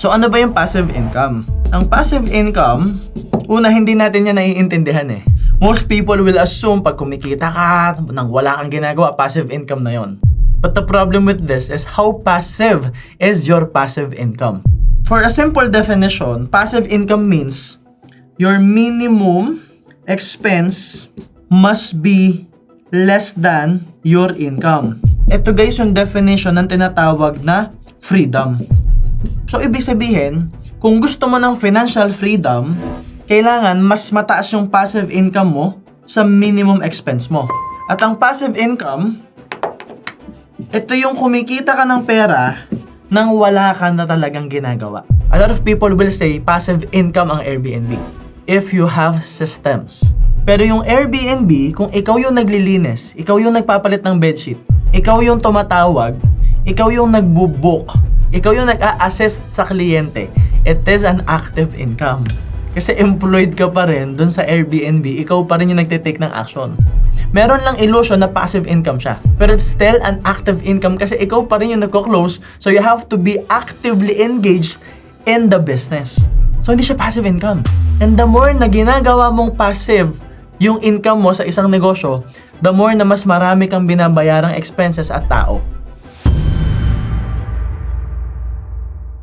So ano ba yung passive income? Ang passive income, una hindi natin yan naiintindihan eh. Most people will assume pag kumikita ka nang wala kang ginagawa, passive income na yon. But the problem with this is how passive is your passive income? For a simple definition, passive income means your minimum expense must be less than your income. Ito guys yung definition ng tinatawag na freedom. So ibig sabihin, kung gusto mo ng financial freedom, kailangan mas mataas yung passive income mo sa minimum expense mo. At ang passive income, ito yung kumikita ka ng pera nang wala ka na talagang ginagawa. A lot of people will say passive income ang Airbnb if you have systems. Pero yung Airbnb, kung ikaw yung naglilinis, ikaw yung nagpapalit ng bedsheet, ikaw yung tumatawag, ikaw yung nagbo-book, ikaw yung nag-a-assist sa kliyente, it is an active income. Kasi employed ka pa rin dun sa Airbnb, ikaw pa rin yung nagtitake ng action. Meron lang illusion na passive income siya. Pero it's still an active income kasi ikaw pa rin yung nagko-close, so you have to be actively engaged in the business. So hindi siya passive income. And the more na ginagawa mong passive yung income mo sa isang negosyo, the more na mas marami kang binabayarang expenses at tao.